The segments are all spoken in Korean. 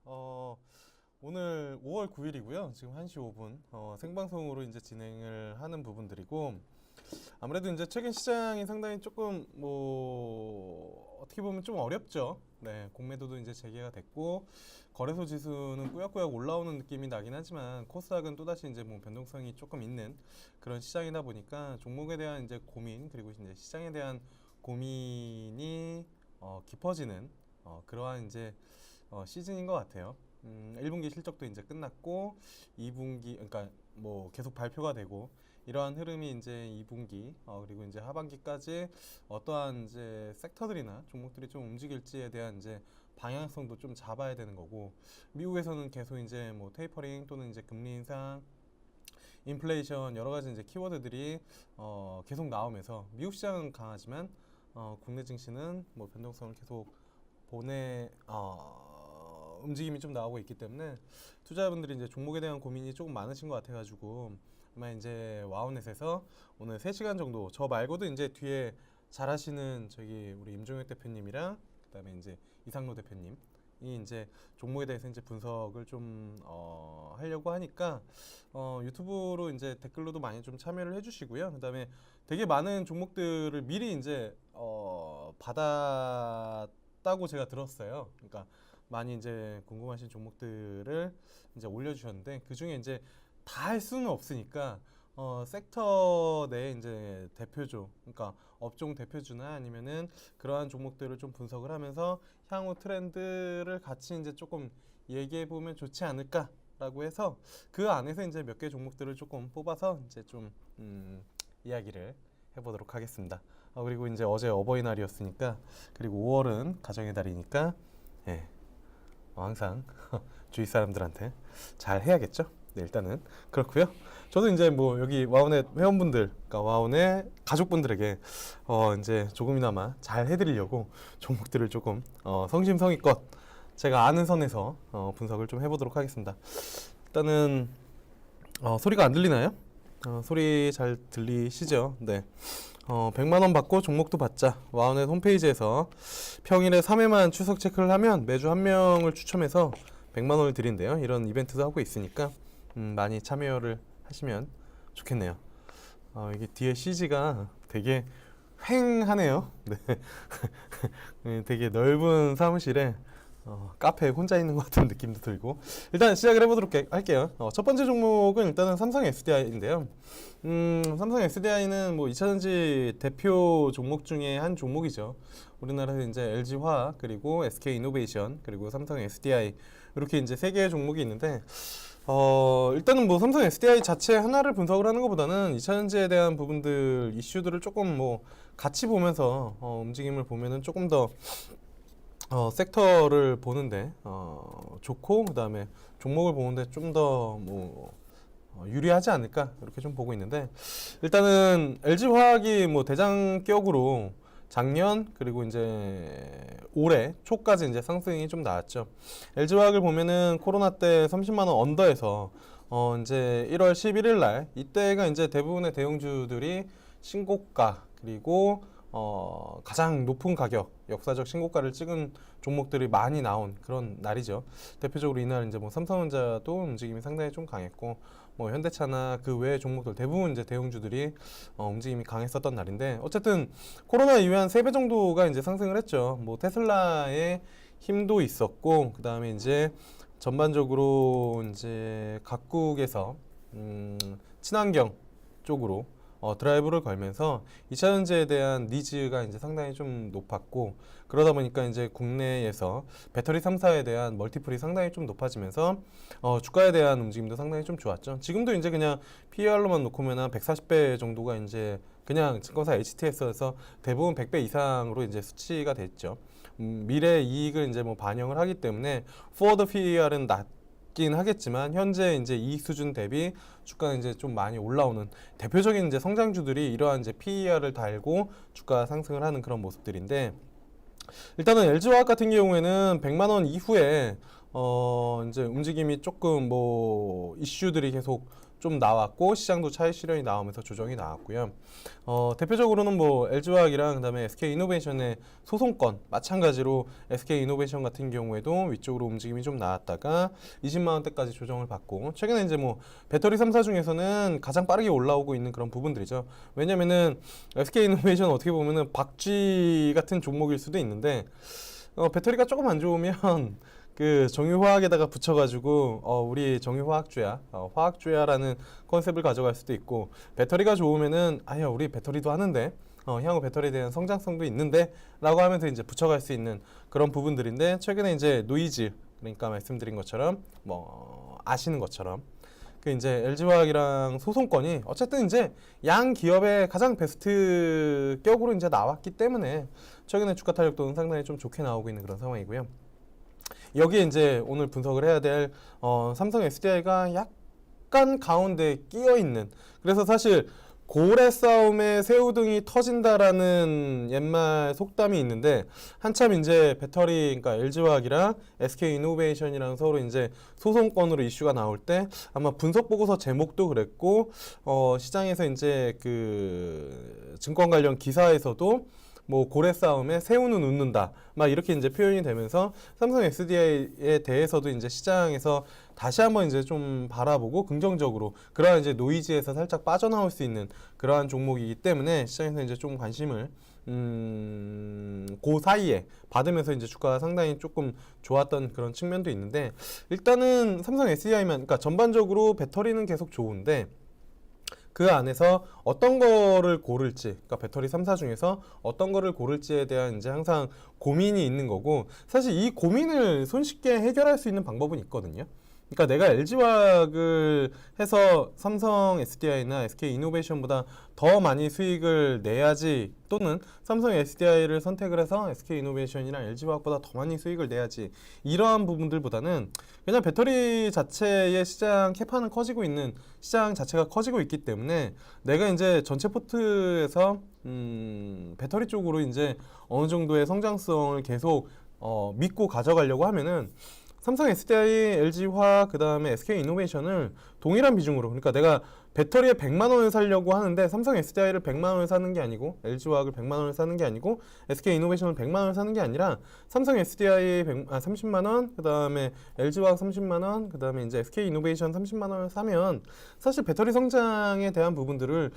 오늘 5월 9일이고요. 지금 1시 5분 생방송으로 이제 진행을 하는 부분들이고, 아무래도 이제 최근 시장이 상당히 조금 어떻게 보면 좀 어렵죠. 네, 공매도도 이제 재개가 됐고 거래소 지수는 꾸역꾸역 올라오는 느낌이 나긴 하지만 코스닥은 또다시 이제 변동성이 조금 있는 그런 시장이다 보니까 종목에 대한 이제 고민, 그리고 이제 시장에 대한 고민이 깊어지는 그러한 이제 시즌인 것 같아요. 1분기 실적도 이제 끝났고 2분기, 그러니까 계속 발표가 되고 이러한 흐름이 이제 2분기 그리고 이제 하반기까지 어떠한 이제 섹터들이나 종목들이 좀 움직일지에 대한 이제 방향성도 좀 잡아야 되는 거고, 미국에서는 계속 이제 테이퍼링 또는 이제 금리 인상, 인플레이션 여러 가지 이제 키워드들이 계속 나오면서 미국 시장은 강하지만 국내 증시는 변동성을 계속 움직임이 좀 나오고 있기 때문에 투자자분들이 이제 종목에 대한 고민이 조금 많으신 것 같아가지고 아마 이제 와우넷에서 오늘 3시간 정도, 저 말고도 이제 뒤에 잘하시는 저기 우리 임종혁 대표님이랑 그다음에 이제 이상로 대표님이 이제 종목에 대해서 이제 분석을 좀 하려고 하니까 유튜브로 이제 댓글로도 많이 좀 참여를 해주시고요. 그다음에 되게 많은 종목들을 미리 이제 받았다고 제가 들었어요. 그러니까 많이 이제 궁금하신 종목들을 이제 올려주셨는데, 그 중에 이제 다 할 수는 없으니까 섹터 내 이제 대표주, 그러니까 업종 대표주나 아니면은 그러한 종목들을 좀 분석을 하면서 향후 트렌드를 같이 이제 조금 얘기해 보면 좋지 않을까라고 해서 그 안에서 이제 몇 개 종목들을 조금 뽑아서 이제 좀 이야기를 해보도록 하겠습니다. 그리고 이제 어제 어버이날이었으니까, 그리고 5월은 가정의 달이니까 예. 항상 주위 사람들한테 잘 해야겠죠. 네, 일단은 그렇고요. 저도 이제 여기 와우넷 회원분들, 그러니까 와우넷 가족분들에게 이제 조금이나마 잘 해드리려고 종목들을 조금 성심성의껏 제가 아는 선에서 분석을 좀 해보도록 하겠습니다. 일단은 소리가 안 들리나요? 소리 잘 들리시죠? 네. 100만원 받고 종목도 받자. 와우넷 홈페이지에서 평일에 3회만 추석 체크를 하면 매주 한 명을 추첨해서 100만원을 드린대요. 이런 이벤트도 하고 있으니까 많이 참여를 하시면 좋겠네요. 이게 뒤에 CG가 되게 휑하네요. 네. 되게 넓은 사무실에 카페에 혼자 있는 것 같은 느낌도 들고, 일단 시작을 해보도록 할게요. 첫 번째 종목은 일단은 삼성 SDI인데요. 삼성 SDI는 2차전지 대표 종목 중에 한 종목이죠. 우리나라에서 이제 LG화학, 그리고 SK이노베이션, 그리고 삼성 SDI 이렇게 이제 세 개의 종목이 있는데, 일단은 삼성 SDI 자체 하나를 분석을 하는 것보다는 2차전지에 대한 부분들, 이슈들을 조금 같이 보면서 움직임을 보면은 조금 더 섹터를 보는데 좋고, 그 다음에 종목을 보는데 좀 더 유리하지 않을까, 이렇게 좀 보고 있는데, 일단은 LG화학이 대장격으로 작년 그리고 이제 올해 초까지 이제 상승이 좀 나왔죠. LG화학을 보면은 코로나 때 30만원 언더에서 이제 1월 11일 날, 이때가 이제 대부분의 대형주들이 신고가, 그리고 가장 높은 가격, 역사적 신고가를 찍은 종목들이 많이 나온 그런 날이죠. 대표적으로 이날 이제 삼성전자도 움직임이 상당히 좀 강했고, 현대차나 그 외의 종목들 대부분 이제 대형주들이 움직임이 강했었던 날인데, 어쨌든 코로나 이후에 한 3배 정도가 이제 상승을 했죠. 테슬라의 힘도 있었고, 그 다음에 이제 전반적으로 이제 각국에서 친환경 쪽으로 드라이브를 걸면서 2차전지에 대한 니즈가 이제 상당히 좀 높았고, 그러다 보니까 이제 국내에서 배터리 3사에 대한 멀티플이 상당히 좀 높아지면서 주가에 대한 움직임도 상당히 좀 좋았죠. 지금도 이제 그냥 PER로만 놓고 보면 한 140배 정도가 이제 그냥 증권사 HTS에서 대부분 100배 이상으로 이제 수치가 됐죠. 미래 이익을 이제 반영을 하기 때문에 forward PER은 긴 하겠지만 현재 이제 이익 수준 대비 주가는 이제 좀 많이 올라오는 대표적인 이제 성장주들이 이러한 이제 PER을 달고 주가 상승을 하는 그런 모습들인데, 일단은 LG화학 같은 경우에는 100만원 이후에 이제 움직임이 조금 이슈들이 계속 좀 나왔고 시장도 차익 실현이 나오면서 조정이 나왔고요. 대표적으로는 뭐 LG화학이랑 그다음에 SK이노베이션의 소송건 마찬가지로 SK이노베이션 같은 경우에도 위쪽으로 움직임이 좀 나왔다가 20만 원대까지 조정을 받고 최근에 이제 뭐 배터리 3사 중에서는 가장 빠르게 올라오고 있는 그런 부분들이죠. 왜냐면은 SK이노베이션 어떻게 보면은 박쥐 같은 종목일 수도 있는데 배터리가 조금 안 좋으면 그 정유화학에다가 붙여가지고 우리 정유화학주야, 화학주야라는 컨셉을 가져갈 수도 있고 배터리가 좋으면은 아야 우리 배터리도 하는데 향후 배터리에 대한 성장성도 있는데 라고 하면서 이제 붙여갈 수 있는 그런 부분들인데 최근에 이제 노이즈 그러니까 말씀드린 것처럼 뭐 아시는 것처럼 그 이제 LG화학이랑 소송건이 어쨌든 이제 양 기업의 가장 베스트 격으로 이제 나왔기 때문에 최근에 주가 탄력도는 상당히 좀 좋게 나오고 있는 그런 상황이고요. 여기에 이제 오늘 분석을 해야 될 삼성 SDI가 약간 가운데 끼어 있는 그래서 사실 고래 싸움에 새우등이 터진다라는 옛말 속담이 있는데 한참 이제 배터리 그러니까 LG화학이랑 SK이노베이션이랑 서로 이제 소송건으로 이슈가 나올 때 아마 분석 보고서 제목도 그랬고 시장에서 이제 그 증권 관련 기사에서도 뭐 고래 싸움에 새우는 웃는다 막 이렇게 이제 표현이 되면서 삼성 SDI에 대해서도 이제 시장에서 다시 한번 이제 좀 바라보고 긍정적으로 그러한 이제 노이즈에서 살짝 빠져나올 수 있는 그러한 종목이기 때문에 시장에서 이제 좀 관심을 그 사이에 받으면서 이제 주가가 상당히 조금 좋았던 그런 측면도 있는데 일단은 삼성 SDI만 그러니까 전반적으로 배터리는 계속 좋은데 그 안에서 어떤 거를 고를지, 그러니까 배터리 3사 중에서 어떤 거를 고를지에 대한 이제 항상 고민이 있는 거고 사실 이 고민을 손쉽게 해결할 수 있는 방법은 있거든요. 그러니까 내가 LG화학을 해서 삼성 SDI나 SK이노베이션보다 더 많이 수익을 내야지 또는 삼성 SDI를 선택을 해서 SK이노베이션이나 LG화학보다 더 많이 수익을 내야지 이러한 부분들보다는 그냥 배터리 자체의 시장 캐파는 커지고 있는 시장 자체가 커지고 있기 때문에 내가 이제 전체 포트에서 배터리 쪽으로 이제 어느 정도의 성장성을 계속 믿고 가져가려고 하면은 삼성 SDI, LG화학, 그 다음에 SK이노베이션을 동일한 비중으로 그러니까 내가 배터리에 100만 원을 사려고 하는데 삼성 SDI를 100만 원을 사는 게 아니고 LG화학을 100만 원을 사는 게 아니고 SK이노베이션을 100만 원을 사는 게 아니라 삼성 SDI 30만 원, 그 다음에 LG화학 30만 원, 그 다음에 이제 SK이노베이션 30만 원을 사면 사실 배터리 성장에 대한 부분들을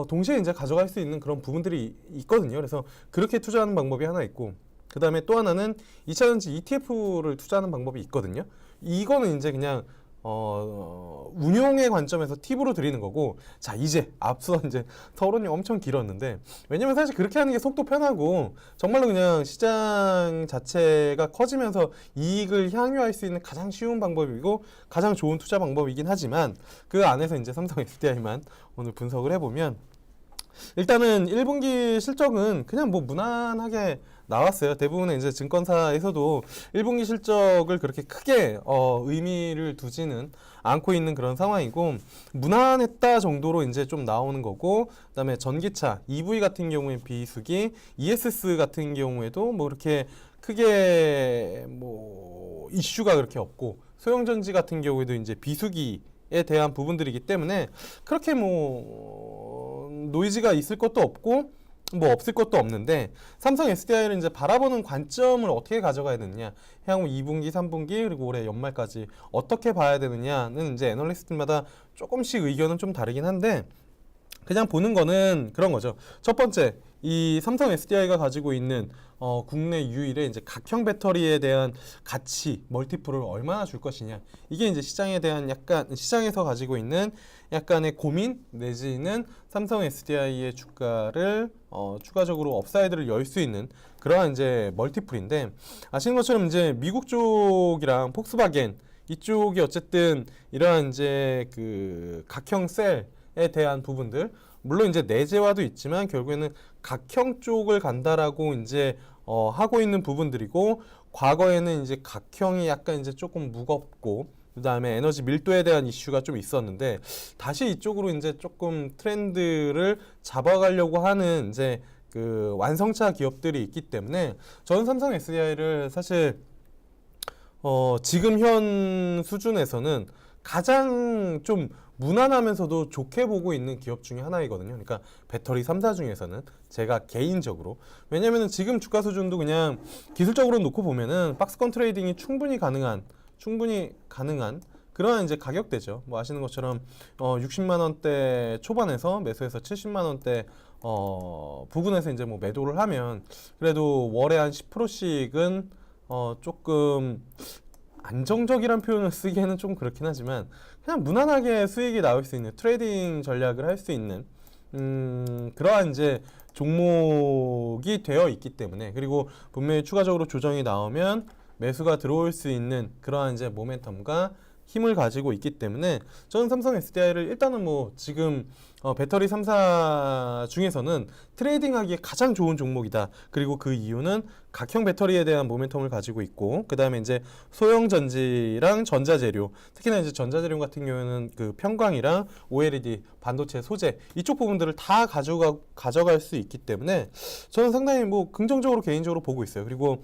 동시에 이제 가져갈 수 있는 그런 부분들이 있거든요. 그래서 그렇게 투자하는 방법이 하나 있고 그 다음에 또 하나는 2차전지 ETF를 투자하는 방법이 있거든요. 이거는 이제 그냥 운용의 관점에서 팁으로 드리는 거고 자 이제 앞서 이제 서론이 엄청 길었는데 왜냐면 사실 그렇게 하는 게 속도 편하고 정말로 그냥 시장 자체가 커지면서 이익을 향유할 수 있는 가장 쉬운 방법이고 가장 좋은 투자 방법이긴 하지만 그 안에서 이제 삼성 SDI만 오늘 분석을 해보면 일단은 1분기 실적은 그냥 뭐 무난하게 나왔어요. 대부분의 이제 증권사에서도 1분기 실적을 그렇게 크게 의미를 두지는 않고 있는 그런 상황이고 무난했다 정도로 이제 좀 나오는 거고 그다음에 전기차 EV 같은 경우에 비수기 ESS 같은 경우에도 뭐 그렇게 크게 뭐 이슈가 그렇게 없고 소형전지 같은 경우에도 이제 비수기에 대한 부분들이기 때문에 그렇게 뭐 노이즈가 있을 것도 없고 뭐 없을 것도 없는데 삼성 SDI를 이제 바라보는 관점을 어떻게 가져가야 되느냐 향후 2분기, 3분기 그리고 올해 연말까지 어떻게 봐야 되느냐는 이제 애널리스트마다 조금씩 의견은 좀 다르긴 한데 그냥 보는 거는 그런 거죠. 첫 번째 이 삼성 SDI가 가지고 있는 국내 유일의 이제 각형 배터리에 대한 가치 멀티플을 얼마나 줄 것이냐 이게 이제 시장에 대한 약간 시장에서 가지고 있는 약간의 고민 내지는 삼성 SDI의 주가를 추가적으로 업사이드를 열 수 있는 그러한 이제 멀티플인데 아시는 것처럼 이제 미국 쪽이랑 폭스바겐 이쪽이 어쨌든 이러한 이제 그 각형 셀에 대한 부분들 물론 이제 내재화도 있지만 결국에는 각형 쪽을 간다라고 이제 하고 있는 부분들이고 과거에는 이제 각형이 약간 이제 조금 무겁고 그다음에 에너지 밀도에 대한 이슈가 좀 있었는데 다시 이쪽으로 이제 조금 트렌드를 잡아가려고 하는 이제 그 완성차 기업들이 있기 때문에 저는 삼성 SDI를 사실 지금 현 수준에서는 가장 좀 무난하면서도 좋게 보고 있는 기업 중에 하나이거든요. 그러니까 배터리 3사 중에서는 제가 개인적으로, 왜냐면은 지금 주가 수준도 그냥 기술적으로 놓고 보면은 박스권 트레이딩이 충분히 가능한 그러한 이제 가격대죠. 뭐 아시는 것처럼 60만 원대 초반에서 매수해서 70만 원대 부근에서 이제 뭐 매도를 하면 그래도 월에 한 10%씩은 조금 안정적이란 표현을 쓰기에는 좀 그렇긴 하지만 그냥 무난하게 수익이 나올 수 있는 트레이딩 전략을 할 수 있는 그러한 이제 종목이 되어 있기 때문에, 그리고 분명히 추가적으로 조정이 나오면 매수가 들어올 수 있는 그러한 이제 모멘텀과 힘을 가지고 있기 때문에 저는 삼성 SDI를 일단은 뭐 지금 배터리 3사 중에서는 트레이딩하기에 가장 좋은 종목이다. 그리고 그 이유는 각형 배터리에 대한 모멘텀을 가지고 있고, 그 다음에 이제 소형 전지랑 전자재료, 특히나 이제 전자재료 같은 경우에는 그 편광이랑 OLED 반도체 소재 이쪽 부분들을 다 가져갈 수 있기 때문에 저는 상당히 뭐 긍정적으로 개인적으로 보고 있어요. 그리고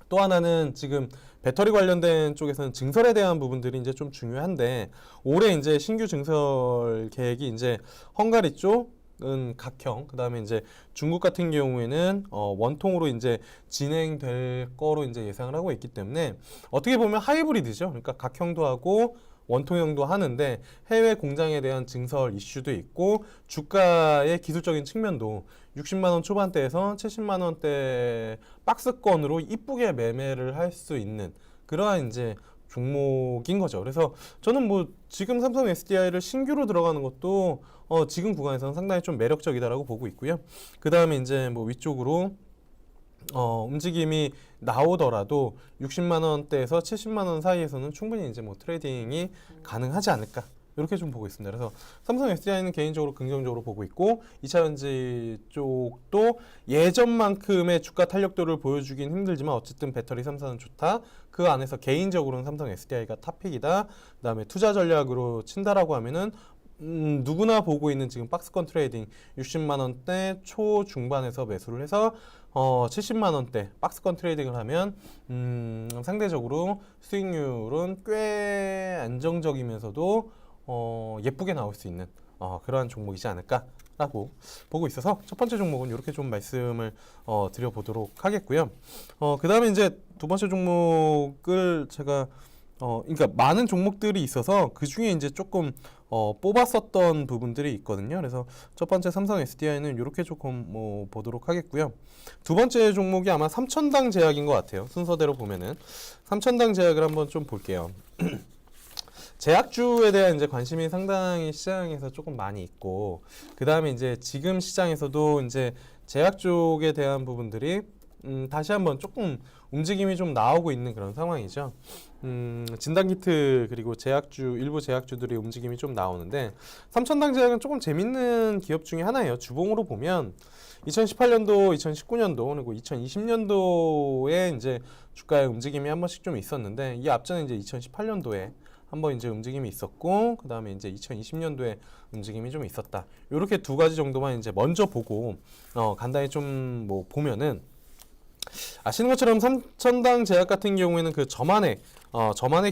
또 하나는 지금 배터리 관련된 쪽에서는 증설에 대한 부분들이 이제 좀 중요한데, 올해 이제 신규 증설 계획이 이제 헝가리 쪽은 각형, 그 다음에 이제 중국 같은 경우에는 원통으로 이제 진행될 거로 이제 예상을 하고 있기 때문에 어떻게 보면 하이브리드죠. 그러니까 각형도 하고 원통형도 하는데 해외 공장에 대한 증설 이슈도 있고, 주가의 기술적인 측면도 60만 원 초반대에서 70만 원대 박스권으로 이쁘게 매매를 할 수 있는 그러한 이제 종목인 거죠. 그래서 저는 뭐 지금 삼성 SDI를 신규로 들어가는 것도 지금 구간에서는 상당히 좀 매력적이다라고 보고 있고요. 그 다음에 이제 뭐 위쪽으로 움직임이 나오더라도 60만 원대에서 70만 원 사이에서는 충분히 이제 뭐 트레이딩이 가능하지 않을까, 이렇게 좀 보고 있습니다. 그래서 삼성 SDI는 개인적으로 긍정적으로 보고 있고, 2차전지 쪽도 예전만큼의 주가 탄력도를 보여주긴 힘들지만 어쨌든 배터리 3사는 좋다. 그 안에서 개인적으로는 삼성 SDI가 탑픽이다. 그 다음에 투자 전략으로 친다라고 하면은 누구나 보고 있는 지금 박스권 트레이딩 60만 원대 초중반에서 매수를 해서 70만 원대 박스권 트레이딩을 하면 상대적으로 수익률은 꽤 안정적이면서도 예쁘게 나올 수 있는 그러한 종목이지 않을까라고 보고 있어서 첫 번째 종목은 이렇게 좀 말씀을 드려보도록 하겠고요. 그 다음에 이제 두 번째 종목을 제가 그러니까 많은 종목들이 있어서 그 중에 이제 조금 뽑았었던 부분들이 있거든요. 그래서 첫 번째 삼성 SDI는 이렇게 조금 뭐 보도록 하겠고요. 두 번째 종목이 아마 삼천당 제약인 것 같아요. 순서대로 보면은 삼천당 제약을 한번 좀 볼게요. 제약주에 대한 이제 관심이 상당히 시장에서 조금 많이 있고, 그 다음에 이제 지금 시장에서도 이제 제약 쪽에 대한 부분들이 다시 한번 조금 움직임이 좀 나오고 있는 그런 상황이죠. 진단키트 그리고 제약주, 일부 제약주들의 움직임이 좀 나오는데, 삼천당 제약은 조금 재밌는 기업 중에 하나예요. 주봉으로 보면 2018년도, 2019년도 그리고 2020년도에 이제 주가의 움직임이 한 번씩 좀 있었는데, 이 앞전에 이제 2018년도에 한번 이제 움직임이 있었고, 그 다음에 이제 2020년도에 움직임이 좀 있었다. 이렇게 두 가지 정도만 이제 먼저 보고 간단히 좀 뭐 보면은, 아시는 것처럼 삼천당 제약 같은 경우에는 그 저만액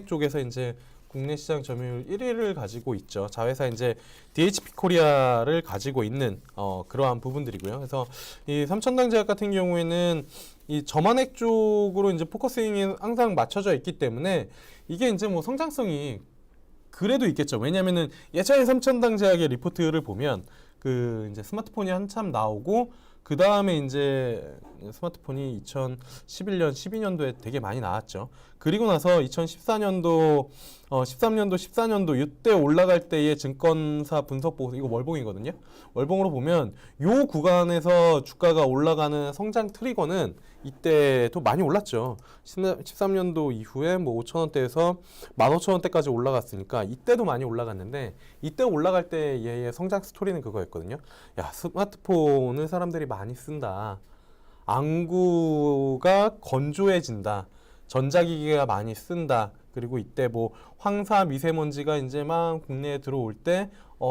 쪽에서 이제 국내 시장 점유율 1위를 가지고 있죠. 자회사 이제 DHP 코리아를 가지고 있는 그러한 부분들이고요. 그래서 이 삼천당 제약 같은 경우에는 이 저만액 쪽으로 이제 포커싱이 항상 맞춰져 있기 때문에 이게 이제 뭐 성장성이 그래도 있겠죠. 왜냐면은 예전에 삼천당 제약의 리포트를 보면 그 이제 스마트폰이 한참 나오고, 그 다음에 이제 스마트폰이 2011년, 12년도에 되게 많이 나왔죠. 그리고 나서 2014년도, 13년도, 14년도 이때 올라갈 때의 증권사 분석 보고서, 이거 월봉이거든요. 월봉으로 보면 요 구간에서 주가가 올라가는 성장 트리거는 이때도 많이 올랐죠. 13년도 이후에 뭐 5천원대에서 15,000원대까지 올라갔으니까 이때도 많이 올라갔는데, 이때 올라갈 때 얘의 성장 스토리는 그거였거든요. 야, 스마트폰을 사람들이 많이 쓴다. 안구가 건조해진다. 전자기기가 많이 쓴다. 그리고 이때 뭐 황사 미세먼지가 이제 막 국내에 들어올 때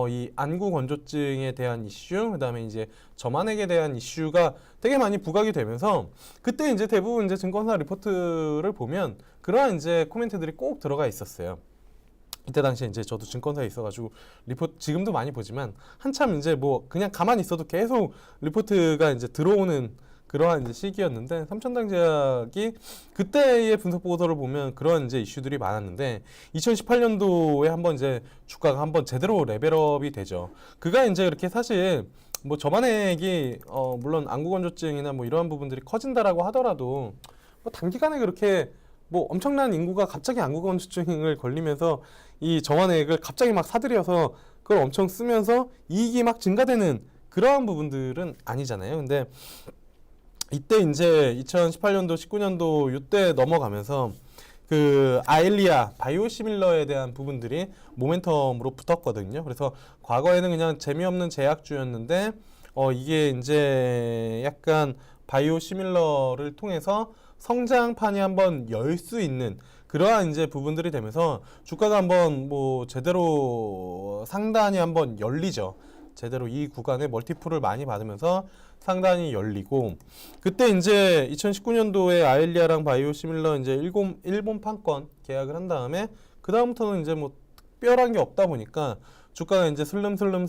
이 안구 건조증에 대한 이슈, 그다음에 이제 저만액에 대한 이슈가 되게 많이 부각이 되면서, 그때 이제 대부분 이제 증권사 리포트를 보면 그러한 이제 코멘트들이 꼭 들어가 있었어요. 이때 당시에 이제 저도 증권사에 있어가지고 리포트 지금도 많이 보지만 한참 이제 뭐 그냥 가만히 있어도 계속 리포트가 이제 들어오는 그러한 이제 시기였는데 삼천당제약이 그때의 분석 보고서를 보면 그런 이제 이슈들이 많았는데 2018년도에 한번 이제 주가가 한번 제대로 레벨업이 되죠. 그가 이제 이렇게 사실 뭐 저만액이 물론 안구건조증이나 뭐 이러한 부분들이 커진다라고 하더라도 뭐 단기간에 그렇게 뭐 엄청난 인구가 갑자기 안구건조증을 걸리면서 이 정환액을 갑자기 막 사들여서 그걸 엄청 쓰면서 이익이 막 증가되는 그러한 부분들은 아니잖아요. 근데 이때 이제 2018년도, 19년도 이때 넘어가면서 그 아일리아 바이오시밀러에 대한 부분들이 모멘텀으로 붙었거든요. 그래서 과거에는 그냥 재미없는 제약주였는데 이게 이제 약간 바이오시밀러를 통해서 성장판이 한번 열 수 있는 그러한 이제 부분들이 되면서 주가가 한번 뭐 제대로 상단이 한번 열리죠. 제대로 이 구간에 멀티플을 많이 받으면서 상단이 열리고 그때 이제 2019년도에 아일리아랑 바이오시밀러 이제 일본 판권 계약을 한 다음에 그 다음부터는 이제 뭐 특별한 게 없다 보니까 주가가 이제 슬름슬름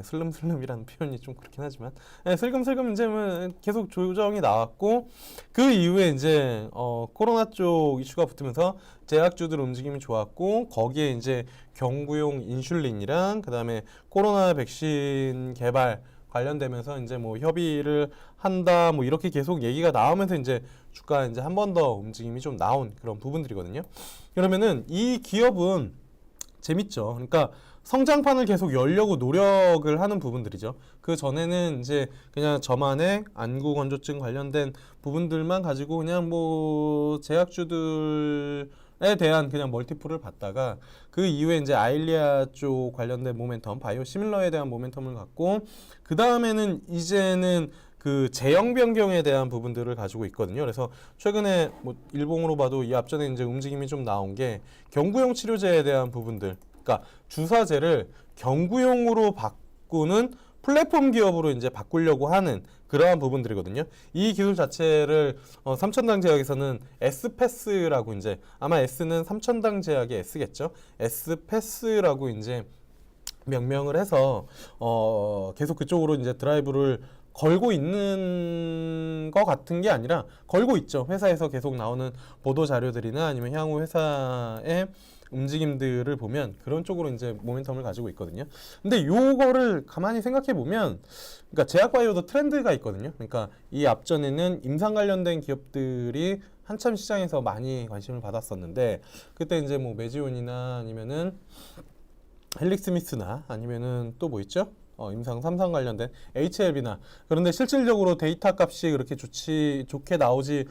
슬름슬름이라는 표현이 좀 그렇긴 하지만 슬금슬금 이제 뭐 계속 조정이 나왔고 그 이후에 이제 코로나 쪽 이슈가 붙으면서 제약주들 움직임이 좋았고 거기에 이제 경구용 인슐린이랑 그다음에 코로나 백신 개발 관련되면서 이제 뭐 협의를 한다 뭐 이렇게 계속 얘기가 나오면서 이제 주가 이제 한 번 더 움직임이 좀 나온 그런 부분들이거든요. 그러면은 이 기업은 재밌죠. 그러니까 성장판을 계속 열려고 노력을 하는 부분들이죠. 그 전에는 이제 그냥 저만의 안구 건조증 관련된 부분들만 가지고 그냥 뭐 제약주들에 대한 그냥 멀티플을 받다가 그 이후에 이제 아일리아 쪽 관련된 모멘텀, 바이오시밀러에 대한 모멘텀을 갖고 그 다음에는 이제는 그 제형 변경에 대한 부분들을 가지고 있거든요. 그래서 최근에 뭐 일봉으로 봐도 이 앞전에 이제 움직임이 좀 나온 게 경구용 치료제에 대한 부분들. 그러니까 주사제를 경구용으로 바꾸는 플랫폼 기업으로 이제 바꾸려고 하는 그러한 부분들이거든요. 이 기술 자체를 삼천당 제약에서는 S패스라고 이제 아마 S는 삼천당 제약의 S겠죠. S패스라고 이제 명명을 해서 계속 그쪽으로 이제 드라이브를 걸고 있는 것 같은 게 아니라 걸고 있죠. 회사에서 계속 나오는 보도 자료들이나 아니면 향후 회사의 움직임들을 보면 그런 쪽으로 이제 모멘텀을 가지고 있거든요. 근데 요거를 가만히 생각해 보면, 그러니까 제약바이오도 트렌드가 있거든요. 그러니까 이 앞전에는 임상 관련된 기업들이 한참 시장에서 많이 관심을 받았었는데, 그때 이제 뭐 메지온이나 아니면은 헬릭스미스나 아니면은 또 뭐 있죠? 임상 3상 관련된 HLB나 그런데 실질적으로 데이터 값이 그렇게 좋게 나오지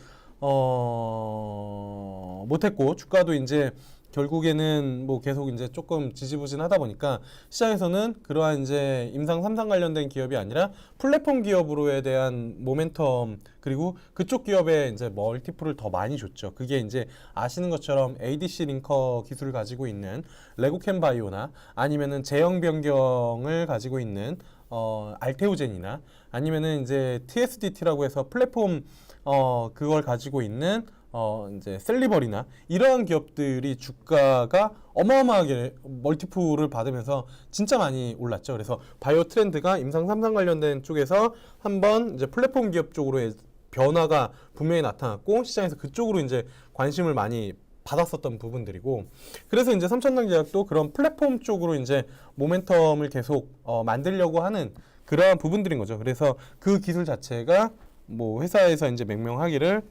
못했고 주가도 이제 결국에는 뭐 계속 이제 조금 지지부진하다 보니까 시장에서는 그러한 이제 임상 3상 관련된 기업이 아니라 플랫폼 기업으로에 대한 모멘텀 그리고 그쪽 기업에 이제 멀티플을 더 많이 줬죠. 그게 이제 아시는 것처럼 ADC 링커 기술을 가지고 있는 레고캠 바이오나 아니면은 제형 변경을 가지고 있는 알테오젠이나 아니면은 이제 TSDT라고 해서 플랫폼 그걸 가지고 있는 이제 셀리버리나 이러한 기업들이 주가가 어마어마하게 멀티플을 받으면서 진짜 많이 올랐죠. 그래서 바이오 트렌드가 임상 3상 관련된 쪽에서 한번 이제 플랫폼 기업 쪽으로의 변화가 분명히 나타났고 시장에서 그쪽으로 이제 관심을 많이 받았었던 부분들이고 그래서 이제 삼천당제약도 그런 플랫폼 쪽으로 이제 모멘텀을 계속 만들려고 하는 그러한 부분들인 거죠. 그래서 그 기술 자체가 뭐 회사에서 이제 명명하기를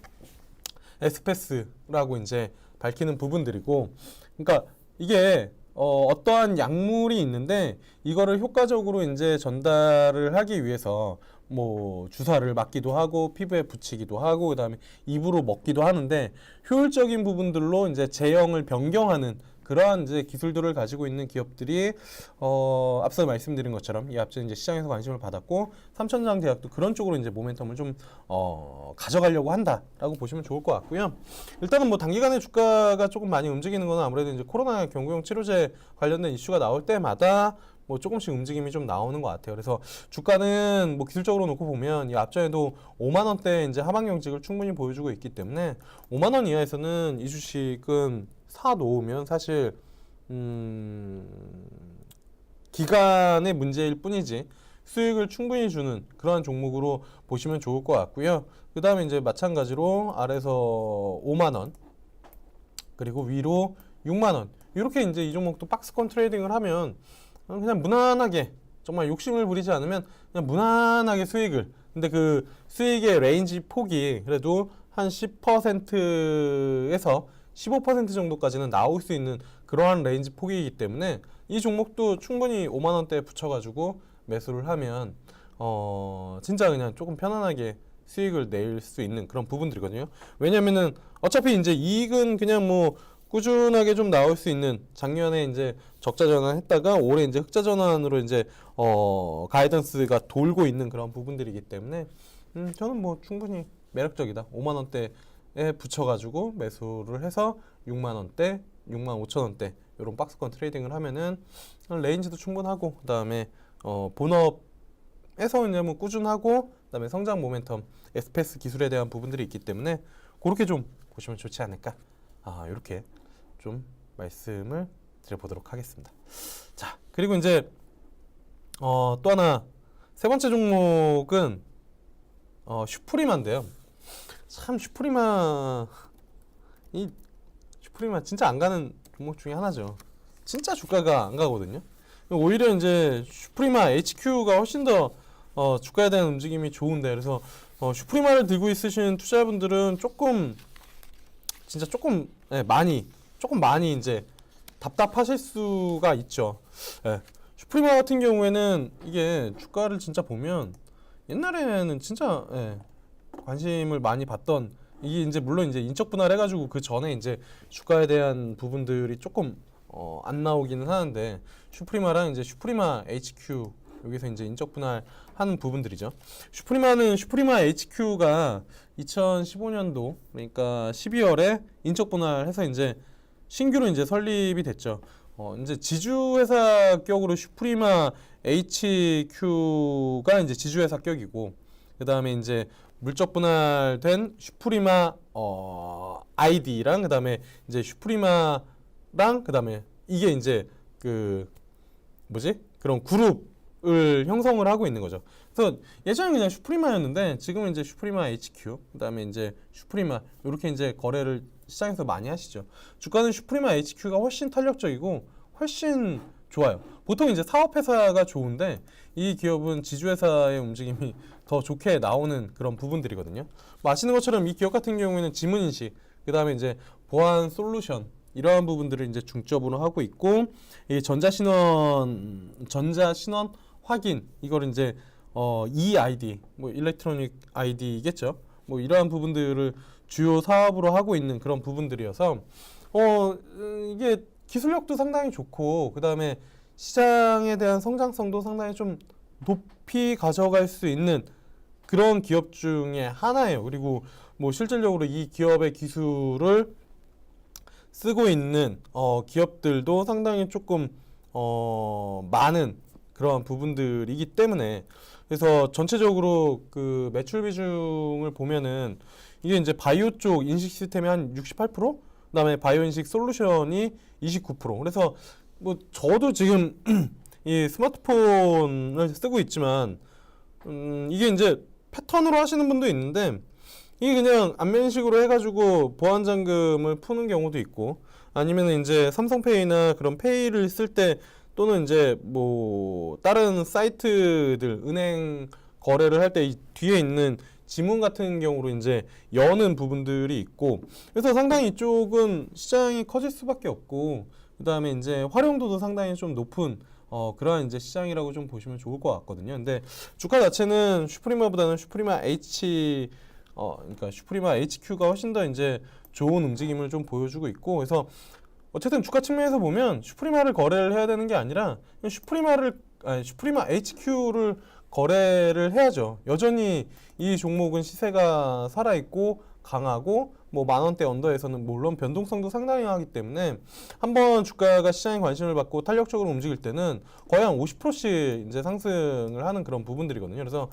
S패스라고 이제 밝히는 부분들이고, 그러니까 이게 어떠한 약물이 있는데 이거를 효과적으로 이제 전달을 하기 위해서 뭐 주사를 맞기도 하고 피부에 붙이기도 하고 그다음에 입으로 먹기도 하는데 효율적인 부분들로 이제 제형을 변경하는 그러한 이제 기술들을 가지고 있는 기업들이 앞서 말씀드린 것처럼 이 앞서 이제 시장에서 관심을 받았고 삼천장 제약도 그런 쪽으로 이제 모멘텀을 좀 가져가려고 한다라고 보시면 좋을 것 같고요. 일단은 뭐 단기간에 주가가 조금 많이 움직이는 거는 아무래도 이제 코로나 경구용 치료제 관련된 이슈가 나올 때마다 뭐 조금씩 움직임이 좀 나오는 것 같아요. 그래서 주가는 뭐 기술적으로 놓고 보면 이 앞전에도 5만 원대 이제 하방 경직을 충분히 보여주고 있기 때문에 5만 원 이하에서는 이 주식은 사 놓으면 사실 기간의 문제일 뿐이지 수익을 충분히 주는 그러한 종목으로 보시면 좋을 것 같고요. 그 다음에 이제 마찬가지로 아래서 5만 원 그리고 위로 6만 원 이렇게 이제 이 종목도 박스권 트레이딩을 하면 그냥 무난하게 정말 욕심을 부리지 않으면 그냥 무난하게 수익을 근데 그 수익의 레인지 폭이 그래도 한 10%에서 15% 정도까지는 나올 수 있는 그러한 레인지 폭이기 때문에 이 종목도 충분히 5만 원대에 붙여가지고 매수를 하면 진짜 그냥 조금 편안하게 수익을 낼 수 있는 그런 부분들이거든요. 왜냐면은 어차피 이제 이익은 그냥 뭐 꾸준하게 좀 나올 수 있는 작년에 이제 적자 전환했다가 올해 이제 흑자 전환으로 이제 가이던스가 돌고 있는 그런 부분들이기 때문에 저는 뭐 충분히 매력적이다. 5만 원대에 붙여가지고 매수를 해서 6만 원대, 6만 5천 원대 이런 박스권 트레이딩을 하면은 레인지도 충분하고 그다음에 본업에서 이제 뭐 꾸준하고 그다음에 성장 모멘텀, SPS 기술에 대한 부분들이 있기 때문에 그렇게 좀 보시면 좋지 않을까. 이렇게 좀 말씀을 드려보도록 하겠습니다. 자, 그리고 이제 또 하나 세 번째 종목은 슈프리마인데요. 참 슈프리마 진짜 안 가는 종목 중에 하나죠. 진짜 주가가 안 가거든요. 오히려 이제 슈프리마 HQ가 훨씬 더 주가에 대한 움직임이 좋은데 그래서 슈프리마를 들고 있으신 투자자분들은 진짜 조금 많이 이제 답답하실 수가 있죠. 예. 슈프리마 같은 경우에는 이게 주가를 진짜 보면 옛날에는 진짜 관심을 많이 받던 이게 이제 물론 이제 인적 분할해가지고 그 전에 이제 주가에 대한 부분들이 조금 안 나오기는 하는데 슈프리마랑 이제 슈프리마 HQ 여기서 이제 인적 분할하는 부분들이죠. 슈프리마는 슈프리마 HQ가 2015년도 그러니까 12월에 인적 분할해서 이제 신규로 이제 설립이 됐죠. 이제 지주회사격으로 슈프리마 HQ가 이제 지주회사격이고 그 다음에 이제 물적 분할된 슈프리마 ID랑 그 다음에 이제 슈프리마랑 그 다음에 이게 이제 그런 그룹을 형성을 하고 있는 거죠. 그래서 예전에 그냥 슈프리마였는데 지금은 이제 슈프리마 HQ 그 다음에 이제 슈프리마 이렇게 이제 거래를 시장에서 많이 하시죠. 주가는 슈프리마 HQ가 훨씬 탄력적이고 훨씬 좋아요. 보통 이제 사업회사가 좋은데 이 기업은 지주회사의 움직임이 더 좋게 나오는 그런 부분들이거든요. 뭐 아시는 것처럼 이 기업 같은 경우에는 지문인식, 그 다음에 이제 보안 솔루션 이러한 부분들을 이제 중점으로 하고 있고 이 전자신원 확인 이걸 이제 EID 뭐 일렉트로닉 아이디겠죠. 뭐 이러한 부분들을 주요 사업으로 하고 있는 그런 부분들이어서 이게 기술력도 상당히 좋고 그 다음에 시장에 대한 성장성도 상당히 좀 높이 가져갈 수 있는 그런 기업 중에 하나예요. 그리고 뭐 실질적으로 이 기업의 기술을 쓰고 있는 기업들도 상당히 조금 많은 그런 부분들이기 때문에 그래서 전체적으로 그 매출 비중을 보면은 이게 이제 바이오 쪽 인식 시스템이 한 68%, 그다음에 바이오 인식 솔루션이 29%. 그래서 뭐 저도 지금 이 스마트폰을 쓰고 있지만 이게 이제 패턴으로 하시는 분도 있는데 이게 그냥 안면식으로 해가지고 보안 잠금을 푸는 경우도 있고 아니면 이제 삼성페이나 그런 페이를 쓸 때 또는 이제 뭐 다른 사이트들 은행 거래를 할 때 뒤에 있는 지문 같은 경우로 이제 여는 부분들이 있고 그래서 상당히 이쪽은 시장이 커질 수밖에 없고 그 다음에 이제 활용도도 상당히 좀 높은 그러한 이제 시장이라고 좀 보시면 좋을 것 같거든요. 근데 주가 자체는 슈프리마보다는 슈프리마 그러니까 슈프리마 HQ가 훨씬 더 이제 좋은 움직임을 좀 보여주고 있고 그래서 어쨌든 주가 측면에서 보면 슈프리마를 거래를 해야 되는 게 아니라 슈프리마 HQ를 거래를 해야죠. 여전히 이 종목은 시세가 살아있고 강하고 뭐 만원대 언더에서는 물론 변동성도 상당히 하기 때문에 한번 주가가 시장에 관심을 받고 탄력적으로 움직일 때는 거의 한 50%씩 이제 상승을 하는 그런 부분들이거든요. 그래서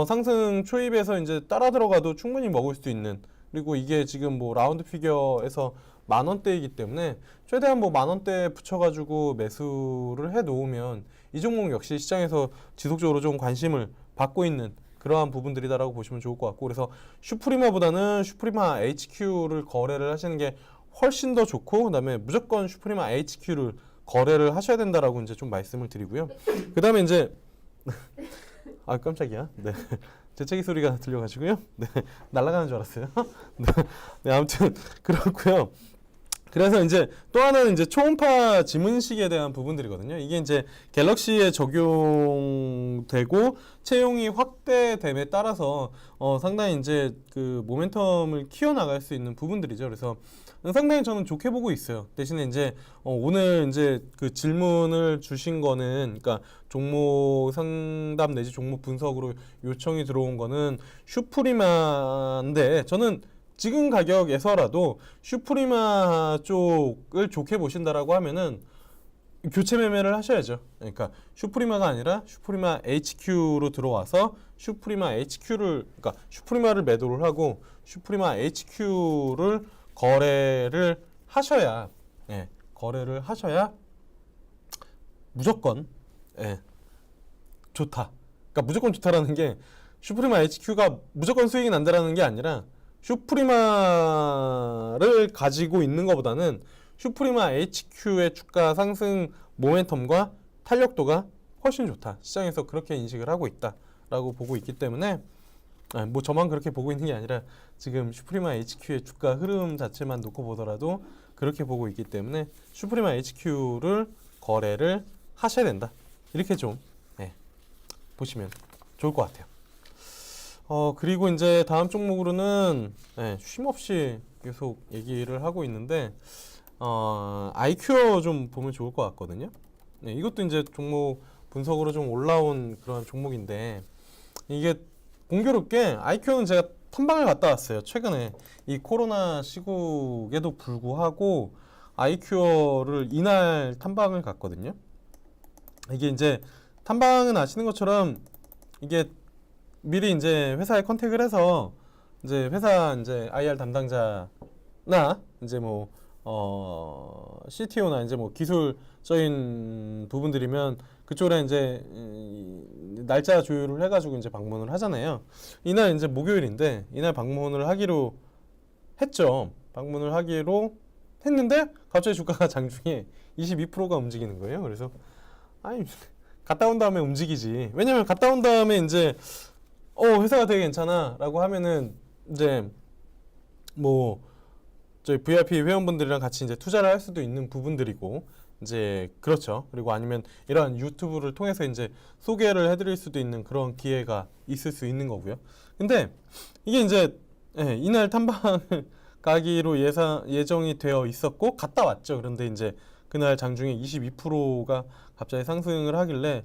상승 초입에서 이제 따라 들어가도 충분히 먹을 수 있는 그리고 이게 지금 뭐 라운드 피겨에서 10,000원대이기 때문에 최대한 뭐 10,000원대 붙여가지고 매수를 해 놓으면 이 종목 역시 시장에서 지속적으로 좀 관심을 받고 있는 그러한 부분들이다라고 보시면 좋을 것 같고, 그래서 슈프리마보다는 슈프리마 HQ를 거래를 하시는 게 훨씬 더 좋고, 그다음에 무조건 슈프리마 HQ를 거래를 하셔야 된다라고 이제 좀 말씀을 드리고요. 그다음에 이제 아 깜짝이야. 네. 재채기 소리가 들려가지고요. 네. 날아가는 줄 알았어요. 네. 네, 아무튼 그렇고요. 그래서 이제 또 하나는 이제 초음파 지문식에 대한 부분들이거든요. 이게 이제 갤럭시에 적용되고 채용이 확대됨에 따라서 상당히 이제 그 모멘텀을 키워나갈 수 있는 부분들이죠. 그래서 상당히 저는 좋게 보고 있어요. 대신에 이제 오늘 이제 그 질문을 주신 거는, 그러니까 종목 상담 내지 종목 분석으로 요청이 들어온 거는 슈프리마인데, 저는 지금 가격에서라도 슈프리마 쪽을 좋게 보신다라고 하면은 교체 매매를 하셔야죠. 그러니까 슈프리마가 아니라 슈프리마 HQ로 들어와서 슈프리마 HQ를, 그러니까 슈프리마를 매도를 하고 슈프리마 HQ를 거래를 하셔야, 예, 거래를 하셔야 무조건, 예, 좋다. 그러니까 무조건 좋다라는 게 슈프리마 HQ가 무조건 수익이 난다라는 게 아니라, 슈프리마를 가지고 있는 것보다는 슈프리마 HQ의 주가 상승 모멘텀과 탄력도가 훨씬 좋다. 시장에서 그렇게 인식을 하고 있다라고 보고 있기 때문에, 뭐 저만 그렇게 보고 있는 게 아니라 지금 슈프리마 HQ의 주가 흐름 자체만 놓고 보더라도 그렇게 보고 있기 때문에 슈프리마 HQ를 거래를 하셔야 된다. 이렇게 좀 보시면 좋을 것 같아요. 그리고 이제 다음 종목으로는 쉼없이 계속 얘기를 하고 있는데, 아이큐어 좀 보면 좋을 것 같거든요. 이것도 이제 종목 분석으로 좀 올라온 그런 종목인데, 이게 공교롭게 아이큐어는 제가 탐방을 갔다 왔어요. 최근에 이 코로나 시국에도 불구하고 아이큐어를 이날 탐방을 갔거든요. 이게 이제 탐방은 아시는 것처럼 이게 미리 이제 회사에 컨택을 해서 이제 회사 이제 IR 담당자나 이제 뭐 CTO나 이제 뭐 기술적인 부분들이면 그쪽에 이제 날짜 조율을 해가지고 이제 방문을 하잖아요. 이날 이제 목요일인데 이날 방문을 하기로 했죠. 방문을 하기로 했는데 갑자기 주가가 장중에 22%가 움직이는 거예요. 그래서 아니 갔다 온 다음에 움직이지. 왜냐면 갔다 온 다음에 이제 회사가 되게 괜찮아 라고 하면은 이제 뭐 저희 VIP 회원분들이랑 같이 이제 투자를 할 수도 있는 부분들이고, 이제 그렇죠. 그리고 아니면 이런 유튜브를 통해서 이제 소개를 해드릴 수도 있는 그런 기회가 있을 수 있는 거고요. 근데 이게 이제 이날 탐방을 가기로 예정이 되어 있었고 갔다 왔죠. 그런데 이제 그날 장중에 22%가 갑자기 상승을 하길래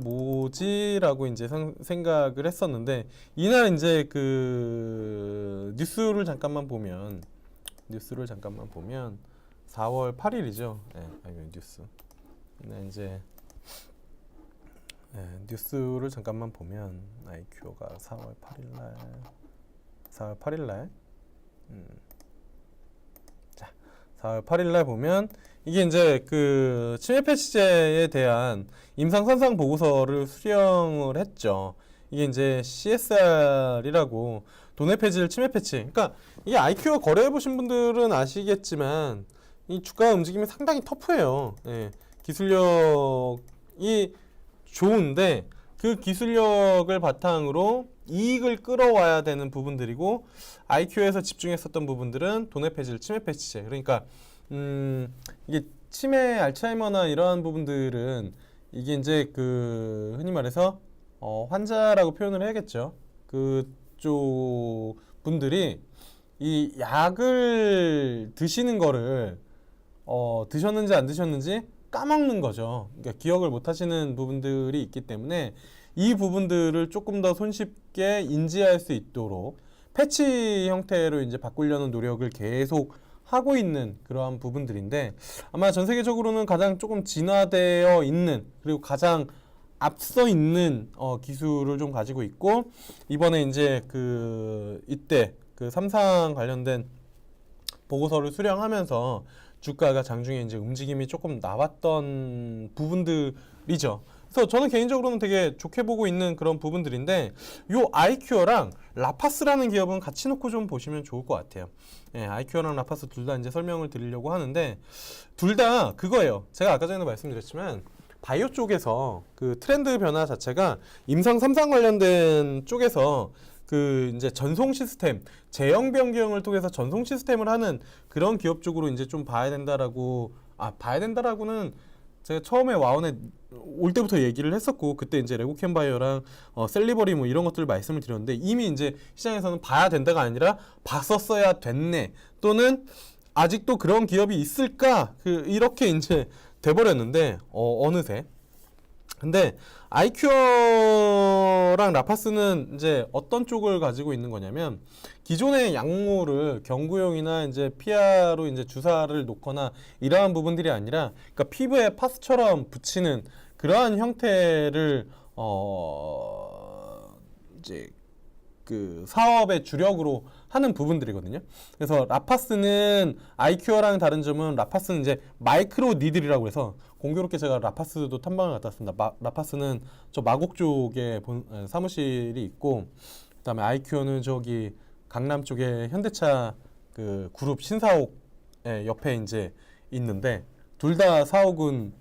뭐지라고 이제 생각을 했었는데, 이날 이제 그 뉴스를 잠깐만 보면 4월 8일이죠. 뉴스. 이날 이제 뉴스를 잠깐만 보면 아이큐어가 4월 8일날 자, 4월 8일날 보면 이게 이제 그 치매 패치제에 대한 임상 선상 보고서를 수령을 했죠. 이게 이제 CSR이라고 도내 폐질 치매 패치. 그러니까 이게 아이큐어 거래해 보신 분들은 아시겠지만 이 주가 움직임이 상당히 터프해요. 기술력이 좋은데 그 기술력을 바탕으로 이익을 끌어와야 되는 부분들이고, 아이큐에서 집중했었던 부분들은 도내 폐질 치매 패치제. 그러니까 이게 치매, 알츠하이머나 이러한 부분들은 이게 이제 그 흔히 말해서 환자라고 표현을 해야겠죠. 그쪽 분들이 이 약을 드시는 거를 드셨는지 안 드셨는지 까먹는 거죠. 그러니까 기억을 못 하시는 부분들이 있기 때문에 이 부분들을 조금 더 손쉽게 인지할 수 있도록 패치 형태로 이제 바꾸려는 노력을 계속 하고 있는 그러한 부분들인데, 아마 전 세계적으로는 가장 조금 진화되어 있는, 그리고 가장 앞서 있는 기술을 좀 가지고 있고, 이번에 이제 그 이때 그 삼상 관련된 보고서를 수령하면서 주가가 장중에 이제 움직임이 조금 나왔던 부분들이죠. 그래서 저는 개인적으로는 되게 좋게 보고 있는 그런 부분들인데, 요 아이큐어랑 라파스라는 기업은 같이 놓고 좀 보시면 좋을 것 같아요. 예, 아이큐어랑 라파스 둘 다 이제 설명을 드리려고 하는데, 둘 다 그거예요. 제가 아까 전에 말씀드렸지만 바이오 쪽에서 그 트렌드 변화 자체가 임상 3상 관련된 쪽에서 그 이제 전송 시스템, 제형 변경을 통해서 전송 시스템을 하는 그런 기업 쪽으로 이제 좀 봐야 된다라고, 봐야 된다라고는 제가 처음에 와운에 올 때부터 얘기를 했었고, 그때 이제 레고캠바이어랑 셀리버리 뭐 이런 것들을 말씀을 드렸는데, 이미 이제 시장에서는 봐야 된다가 아니라 봤었어야 됐네, 또는 아직도 그런 기업이 있을까, 이렇게 이제 돼버렸는데, 어느새. 근데 아이큐어랑 라파스는 이제 어떤 쪽을 가지고 있는 거냐면, 기존의 약물을 경구용이나 이제 피하로 이제 주사를 놓거나 이러한 부분들이 아니라, 그러니까 피부에 파스처럼 붙이는 그러한 형태를 이제 그 사업의 주력으로 하는 부분들이거든요. 그래서 라파스는 아이큐어랑 다른 점은, 라파스는 이제 마이크로 니들이라고 해서, 공교롭게 제가 라파스도 탐방을 갔다 왔습니다. 라파스는 저 마곡 쪽에 사무실이 있고, 그다음에 아이큐어는 저기 강남 쪽에 현대차 그 그룹 신사옥 옆에 이제 있는데, 둘 다 사옥은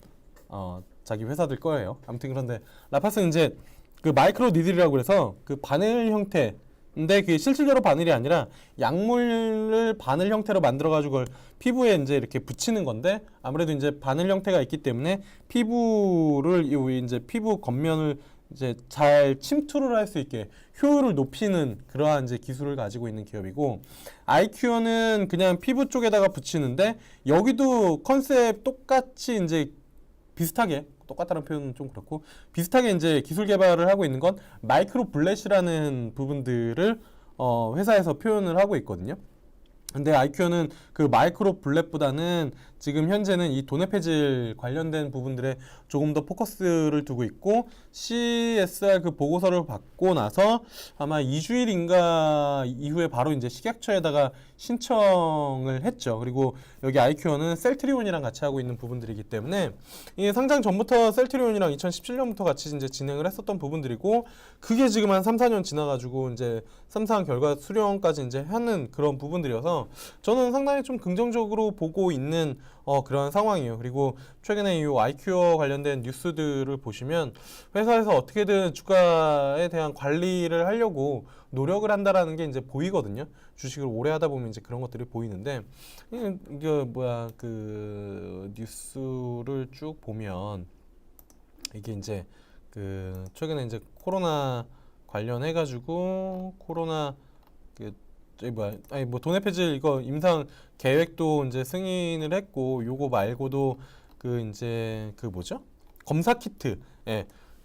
자기 회사들 거예요. 아무튼 그런데 라파스는 이제 그 마이크로 니들이라고 해서 그 바늘 형태, 근데 그게 실질적으로 바늘이 아니라 약물을 바늘 형태로 만들어 가지고 그걸 피부에 이제 이렇게 붙이는 건데, 아무래도 이제 바늘 형태가 있기 때문에 피부를 이제 피부 겉면을 이제 잘 침투를 할 수 있게 효율을 높이는 그러한 이제 기술을 가지고 있는 기업이고, 아이큐어는 그냥 피부 쪽에다가 붙이는데, 여기도 컨셉 똑같이 이제 비슷하게, 똑같다는 표현은 좀 그렇고, 비슷하게 이제 기술 개발을 하고 있는 건 마이크로 블렛이라는 부분들을 회사에서 표현을 하고 있거든요. 근데 아이큐어는 그 마이크로 블렛보다는 지금 현재는 이 도내 폐질 관련된 부분들에 조금 더 포커스를 두고 있고, CSR 그 보고서를 받고 나서 아마 2주일인가 이후에 바로 이제 식약처에다가 신청을 했죠. 그리고 여기 아이큐어는 셀트리온이랑 같이 하고 있는 부분들이기 때문에, 이게 상장 전부터 셀트리온이랑 2017년부터 같이 이제 진행을 했었던 부분들이고, 그게 지금 한 3, 4년 지나가지고 이제 3상 결과 수령까지 이제 하는 그런 부분들이어서 저는 상당히 좀 긍정적으로 보고 있는 그런 상황이에요. 그리고 최근에 이 아이큐어 관련된 뉴스들을 보시면 회사에서 어떻게든 주가에 대한 관리를 하려고 노력을 한다라는 게 이제 보이거든요. 주식을 오래 하다 보면 이제 그런 것들이 보이는데, 이게 뭐야, 그 뉴스를 쭉 보면 이게 이제 그 최근에 이제 코로나 관련해 가지고 코로나 저기 뭐야, 아니 뭐 도내 폐질 이거 임상 계획도 이제 승인을 했고, 요거 말고도 그 이제 그 뭐죠? 검사 키트,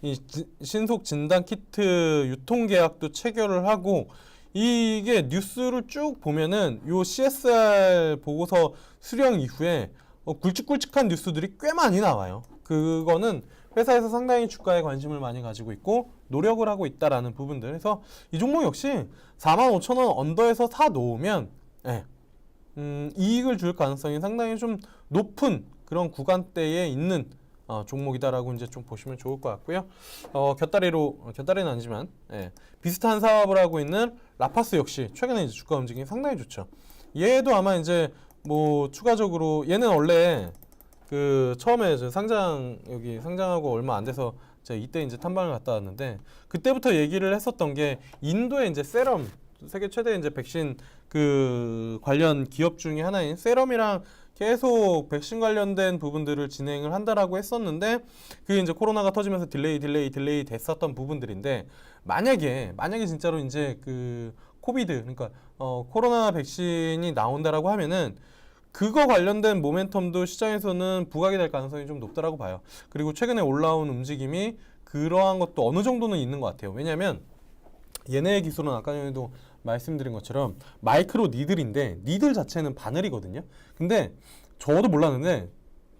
이 신속 진단 키트 유통 계약도 체결을 하고, 이게 뉴스를 쭉 보면은 요 CSR 보고서 수령 이후에 굵직굵직한 뉴스들이 꽤 많이 나와요. 그거는 회사에서 상당히 주가에 관심을 많이 가지고 있고 노력을 하고 있다라는 부분들. 그래서 이 종목 역시 45,000원 언더에서 사 놓으면 이익을 줄 가능성이 상당히 좀 높은 그런 구간대에 있는 종목이다라고 이제 좀 보시면 좋을 것 같고요. 곁다리는 아니지만 비슷한 사업을 하고 있는 라파스 역시 최근에 이제 주가 움직임이 상당히 좋죠. 얘도 아마 이제 뭐 추가적으로, 얘는 원래 그 처음에 저 여기 상장하고 얼마 안 돼서 제가 이때 이제 탐방을 갔다 왔는데, 그때부터 얘기를 했었던 게 인도의 이제 세럼, 세계 최대 이제 백신 그 관련 기업 중에 하나인 세럼이랑 계속 백신 관련된 부분들을 진행을 한다라고 했었는데, 그게 이제 코로나가 터지면서 딜레이 됐었던 부분들인데, 만약에 진짜로 이제 그 코비드, 그러니까 코로나 백신이 나온다라고 하면은 그거 관련된 모멘텀도 시장에서는 부각이 될 가능성이 좀 높다라고 봐요. 그리고 최근에 올라온 움직임이 그러한 것도 어느 정도는 있는 것 같아요. 왜냐하면 얘네의 기술은 아까 전에도 말씀드린 것처럼 마이크로 니들인데, 니들 자체는 바늘이거든요. 근데 저도 몰랐는데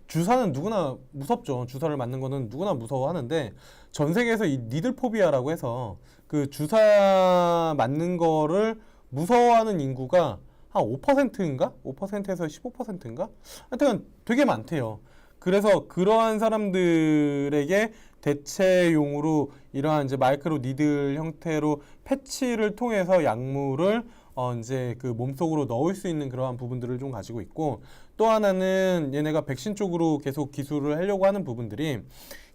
주사는 누구나 무섭죠. 주사를 맞는 거는 누구나 무서워하는데, 전 세계에서 이 니들 포비아라고 해서 그 주사 맞는 거를 무서워하는 인구가 한 5%인가? 5%에서 15%인가? 하여튼 되게 많대요. 그래서 그러한 사람들에게 대체용으로 이러한 이제 마이크로 니들 형태로 패치를 통해서 약물을 이제 그 몸속으로 넣을 수 있는 그러한 부분들을 좀 가지고 있고, 또 하나는 얘네가 백신 쪽으로 계속 기술을 하려고 하는 부분들이,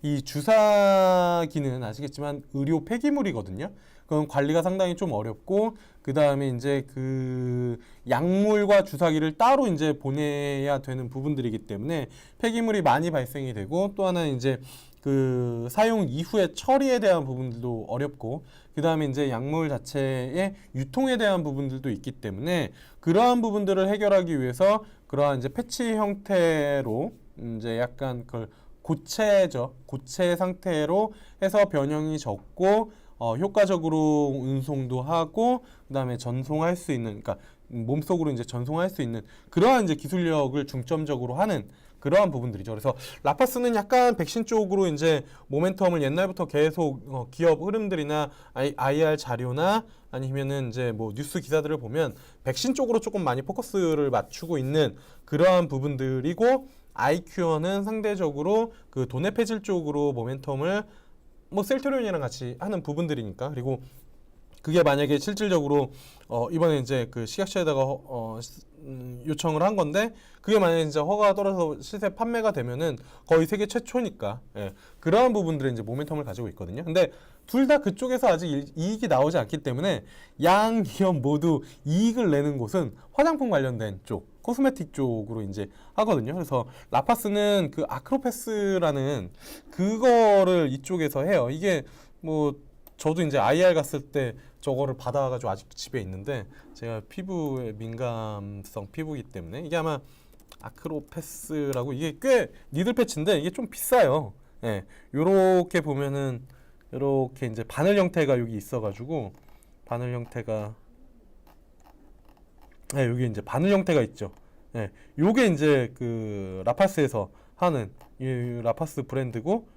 이 주사기는 아시겠지만 의료 폐기물이거든요. 그건 관리가 상당히 좀 어렵고, 그 다음에 이제 그 약물과 주사기를 따로 이제 보내야 되는 부분들이기 때문에 폐기물이 많이 발생이 되고, 또 하나는 이제 그 사용 이후에 처리에 대한 부분들도 어렵고, 그 다음에 이제 약물 자체의 유통에 대한 부분들도 있기 때문에 그러한 부분들을 해결하기 위해서 그러한 이제 패치 형태로 이제 약간 그 고체죠. 고체 상태로 해서 변형이 적고 효과적으로 운송도 하고, 그다음에 전송할 수 있는, 그러니까 몸속으로 이제 전송할 수 있는 그러한 이제 기술력을 중점적으로 하는 그러한 부분들이죠. 그래서 라파스는 약간 백신 쪽으로 이제 모멘텀을 옛날부터 계속 기업 흐름들이나 IR 자료나 아니면은 이제 뭐 뉴스 기사들을 보면 백신 쪽으로 조금 많이 포커스를 맞추고 있는 그러한 부분들이고, 아이큐어는 상대적으로 그 돈의 폐질 쪽으로 모멘텀을 뭐 셀트리온이랑 같이 하는 부분들이니까. 그리고 그게 만약에 실질적으로 이번에 이제 그 식약처에다가 요청을 한 건데, 그게 만약에 진짜 허가가 떨어져서 시세 판매가 되면은 거의 세계 최초니까, 예, 그러한 부분들은 이제 모멘텀을 가지고 있거든요. 근데 둘 다 그쪽에서 아직 이익이 나오지 않기 때문에 양 기업 모두 이익을 내는 곳은 화장품 관련된 쪽, 코스메틱 쪽으로 이제 하거든요. 그래서 라파스는 그 아크로패스라는 그거를 이쪽에서 해요. 이게 뭐 저도 이제 IR 갔을 때 저거를 받아가지고 아직 집에 있는데, 제가 피부에 민감성 피부이기 때문에 이게 아마 아크로패스라고, 이게 꽤 니들 패치인데 이게 좀 비싸요. 예, 요렇게 보면은 요렇게 이제 바늘 형태가 여기 있어가지고, 바늘 형태가, 예, 여기 이제 바늘 형태가 있죠. 예, 요게 이제 그 라파스에서 하는 이 라파스 브랜드고,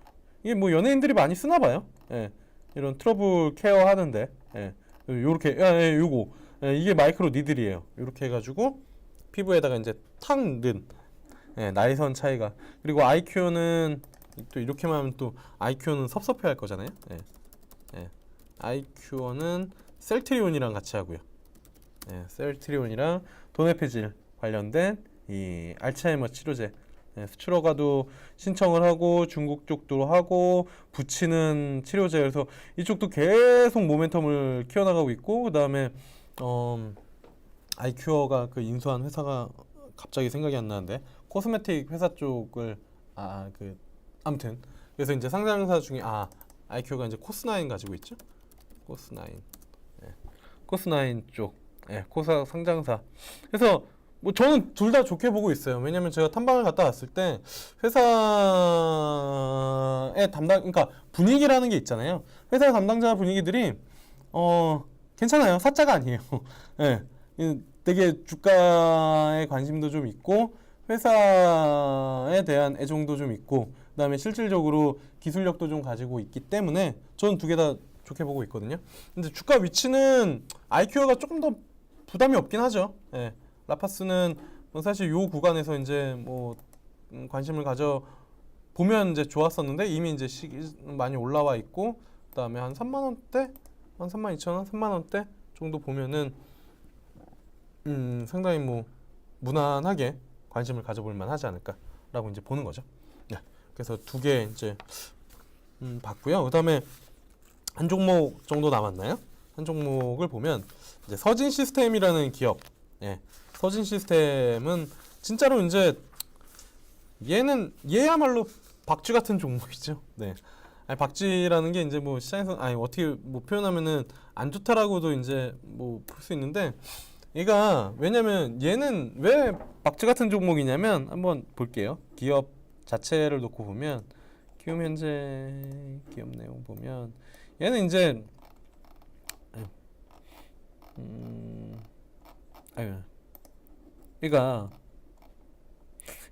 이게 뭐 연예인들이 많이 쓰나 봐요. 예, 이런 트러블 케어 하는데, 예, 요렇게, 예, 요거, 예, 이게 마이크로 니들이에요. 요렇게 해가지고 피부에다가 이제 탁 넣은, 예, 나이선 차이가. 그리고 아이큐어는 또 이렇게만 하면 또 아이큐어는 섭섭해 할 거잖아요. 예, 예, 아이큐어는 셀트리온이랑 같이 하고요. 예, 셀트리온이랑 돈의 폐질 관련된 이 알츠하이머 치료제, 예, 수출허가도 신청을 하고 중국 쪽도 하고 붙이는 치료제. 그래서 이쪽도 계속 모멘텀을 키워나가고 있고, 그 다음에 아이큐어가 그 인수한 회사가 갑자기 생각이 안 나는데, 코스메틱 회사 쪽을 아무튼 그래서 이제 상장사 중에 아이큐어가 이제 코스나인 가지고 있죠. 코스나인, 예, 코스나인 쪽, 예, 코사 상장사. 그래서 뭐 저는 둘 다 좋게 보고 있어요. 왜냐면 제가 탐방을 갔다 왔을 때 회사의 그러니까 분위기라는 게 있잖아요. 회사 담당자 분위기들이 괜찮아요. 사짜가 아니에요. 예, 되게 주가에 관심도 좀 있고 회사에 대한 애정도 좀 있고, 그다음에 실질적으로 기술력도 좀 가지고 있기 때문에 저는 두 개 다 좋게 보고 있거든요. 근데 주가 위치는 아이큐어가 조금 더 부담이 없긴 하죠. 예. 라파스는 뭐 사실 요 구간에서 이제 뭐 관심을 가져 보면 이제 좋았었는데, 이미 이제 많이 올라와 있고, 그다음에 한 3만 원대, 한 32,000원, 3만 원대 정도 보면은 상당히 뭐 무난하게 관심을 가져볼 만하지 않을까라고 이제 보는 거죠. 네. 그래서 두 개 이제 봤고요. 그다음에 한 종목 정도 남았나요? 한 종목을 보면 이제 서진 시스템이라는 기업. 예. 서진 시스템은 진짜로 이제 얘야말로 박쥐 같은 종목이죠. 네. 아니, 박쥐라는 게 이제 뭐 시장에서 어떻게 뭐 표현하면은 안 좋다라고도 이제 뭐 볼 수 있는데, 얘가 왜냐면 얘는 왜 박쥐 같은 종목이냐면, 한번 볼게요. 기업 자체를 놓고 보면 기업 현재 기업 내용 보면 얘는 이제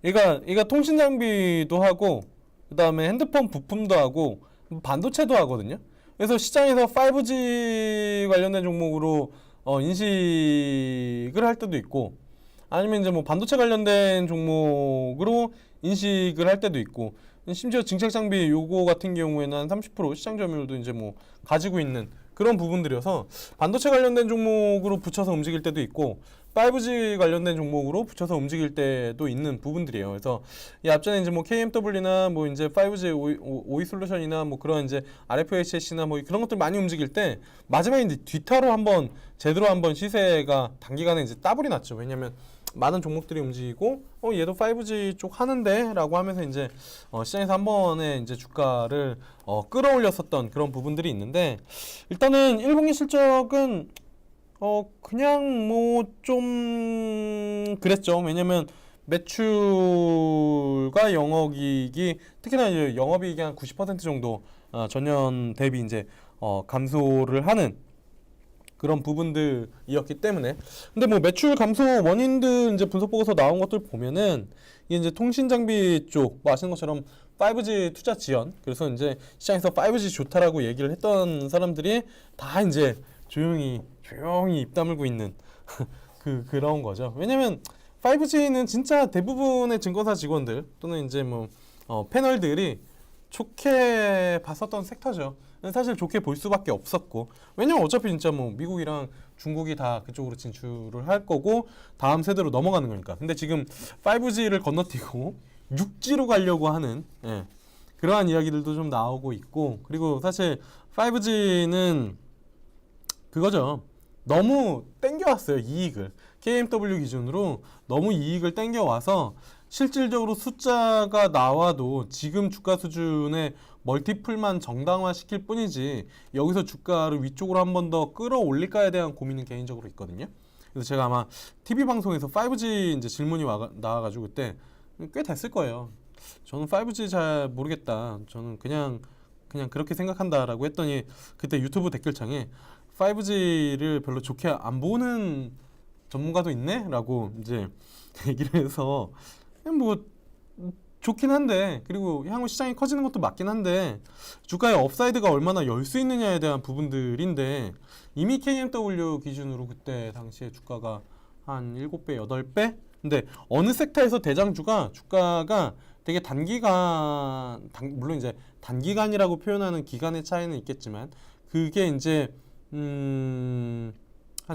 얘가 통신 장비도 하고, 그 다음에 핸드폰 부품도 하고 반도체도 하거든요. 그래서 시장에서 5G 관련된 종목으로 인식을 할 때도 있고, 아니면 이제 뭐 반도체 관련된 종목으로 인식을 할 때도 있고, 심지어 증착 장비 요거 같은 경우에는 한 30% 시장 점유율도 이제 뭐 가지고 있는 그런 부분들이어서 반도체 관련된 종목으로 붙여서 움직일 때도 있고 5G 관련된 종목으로 붙여서 움직일 때도 있는 부분들이에요. 그래서 이 앞전에 이제 뭐 KMW나 뭐 이제 5G OE 솔루션이나 뭐 그런 이제 RFHS나 뭐 그런 것들 많이 움직일 때 마지막에 이제 뒤타로 한번 제대로 한번 시세가 단기간에 이제 따블이 났죠. 왜냐면 많은 종목들이 움직이고 얘도 5G 쪽 하는데 라고 하면서 이제 시장에서 한 번에 이제 주가를 끌어올렸었던 그런 부분들이 있는데, 일단은 1분기 실적은 그냥 뭐 좀 그랬죠. 왜냐면 매출과 영업이익이 특히나 이제 영업이익이 한 90% 정도 전년 대비 이제 감소를 하는 그런 부분들이었기 때문에. 근데 뭐 매출 감소 원인들 이제 분석 보고서 나온 것들 보면은 이게 이제 통신 장비 쪽 뭐 아시는 것처럼 5G 투자 지연, 그래서 이제 시장에서 5G 좋다라고 얘기를 했던 사람들이 다 이제 조용히 입 다물고 있는 그런 거죠. 왜냐면 5G는 진짜 대부분의 증권사 직원들 또는 이제 뭐 패널들이 좋게 봤었던 섹터죠. 사실 좋게 볼 수밖에 없었고, 왜냐면 어차피 진짜 뭐 미국이랑 중국이 다 그쪽으로 진출을 할 거고 다음 세대로 넘어가는 거니까. 근데 지금 5G를 건너뛰고 6G로 가려고 하는 그러한 이야기들도 좀 나오고 있고, 그리고 사실 5G는 그거죠. 너무 땡겨왔어요, 이익을. KMW 기준으로 너무 이익을 땡겨와서 실질적으로 숫자가 나와도 지금 주가 수준의 멀티플만 정당화시킬 뿐이지 여기서 주가를 위쪽으로 한 번 더 끌어올릴까에 대한 고민은 개인적으로 있거든요. 그래서 제가 아마 TV 방송에서 5G 이제 질문이 나와가지고 그때 꽤 됐을 거예요. 저는 5G 잘 모르겠다. 저는 그냥 그렇게 생각한다라고 했더니 그때 유튜브 댓글창에 5G를 별로 좋게 안 보는 전문가도 있네? 라고 이제 얘기를 해서 뭐 좋긴 한데, 그리고 향후 시장이 커지는 것도 맞긴 한데 주가의 업사이드가 얼마나 열 수 있느냐에 대한 부분들인데, 이미 KMW 기준으로 그때 당시에 주가가 한 7배, 8배? 근데 어느 섹터에서 대장주가 주가가 되게 물론 이제 단기간이라고 표현하는 기간의 차이는 있겠지만 그게 이제 한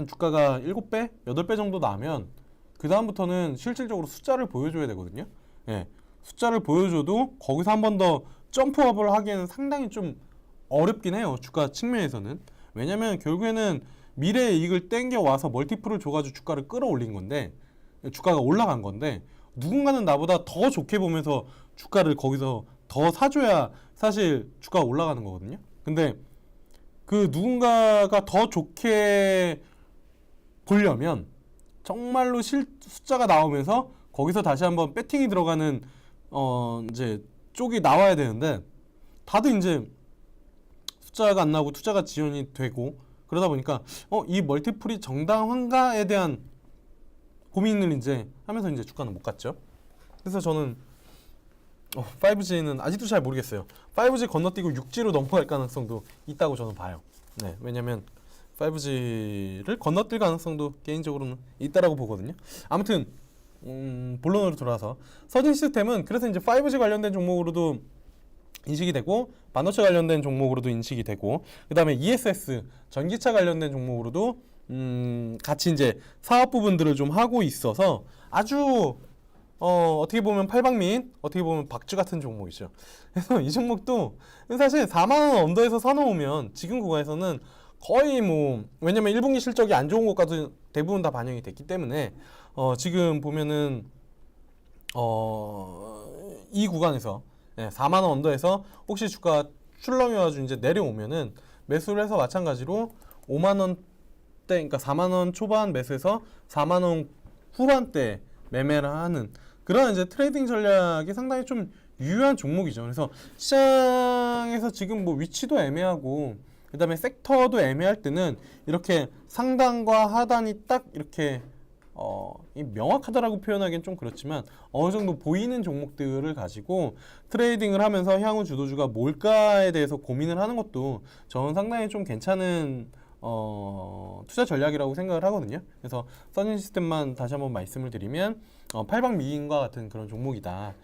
주가가 7배, 8배 정도 나면 그 다음부터는 실질적으로 숫자를 보여줘야 되거든요. 숫자를 보여줘도 거기서 한 번 더 점프업을 하기에는 상당히 좀 어렵긴 해요, 주가 측면에서는. 왜냐면 결국에는 미래의 이익을 땡겨와서 멀티플을 줘가지고 주가를 끌어올린 건데, 주가가 올라간 건데, 누군가는 나보다 더 좋게 보면서 주가를 거기서 더 사줘야 사실 주가가 올라가는 거거든요. 근데 그 누군가가 더 좋게 보려면 정말로 숫자가 나오면서 거기서 다시 한번 배팅이 들어가는 이제 쪽이 나와야 되는데, 다들 이제 숫자가 안 나오고 투자가 지연이 되고 그러다 보니까 이 멀티플이 정당한가에 대한 고민을 이제 하면서 이제 주가는 못 갔죠. 그래서 저는 5G는 아직도 잘 모르겠어요. 5G 건너뛰고 6G로 넘어갈 가능성도 있다고 저는 봐요. 네, 왜냐면 5G를 건너뛸 가능성도 개인적으로는 있다라고 보거든요. 아무튼 본론으로 돌아와서 서진 시스템은 그래서 이제 5G 관련된 종목으로도 인식이 되고 반도체 관련된 종목으로도 인식이 되고, 그 다음에 ESS 전기차 관련된 종목으로도 같이 이제 사업 부분들을 좀 하고 있어서 아주 어떻게 보면 팔방미인, 어떻게 보면 박쥐 같은 종목이죠. 그래서 이 종목도 사실 4만원 언더에서 사놓으면 지금 구간에서는 거의 뭐, 왜냐면 1분기 실적이 안 좋은 것까지 대부분 다 반영이 됐기 때문에 지금 보면은 이 구간에서 4만원 언더에서 혹시 주가 출렁여가지고 이제 내려오면은 매수를 해서 마찬가지로 5만원대, 그러니까 4만원 초반 매수해서 4만원 후반대 매매를 하는 그런 이제 트레이딩 전략이 상당히 좀 유효한 종목이죠. 그래서 시장에서 지금 뭐 위치도 애매하고 그 다음에 섹터도 애매할 때는 이렇게 상단과 하단이 딱 이렇게 명확하다라고 표현하기엔 좀 그렇지만 어느 정도 보이는 종목들을 가지고 트레이딩을 하면서 향후 주도주가 뭘까에 대해서 고민을 하는 것도 저는 상당히 좀 괜찮은 투자 전략이라고 생각을 하거든요. 그래서 써니 시스템만 다시 한번 말씀을 드리면 8박 미인과 같은 그런 종목이다.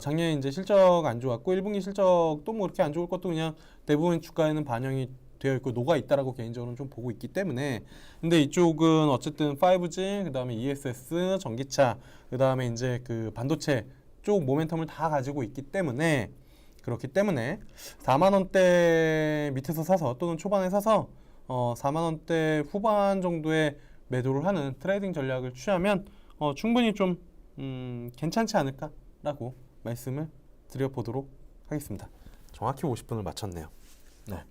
작년에 이제 실적 안 좋았고 1분기 실적도 뭐 그렇게 안 좋을 것도 그냥 대부분 주가에는 반영이 되어 있고 녹아 있다라고 개인적으로는 좀 보고 있기 때문에, 근데 이쪽은 어쨌든 5G, 그다음에 ESS, 전기차, 그다음에 이제 그 반도체 쪽 모멘텀을 다 가지고 있기 때문에, 그렇기 때문에 4만 원대 밑에서 사서 또는 초반에 사서 4만 원대 후반 정도에 매도를 하는 트레이딩 전략을 취하면 충분히 좀 괜찮지 않을까라고 말씀을 드려보도록 하겠습니다. 정확히 50분을 맞췄네요. 네.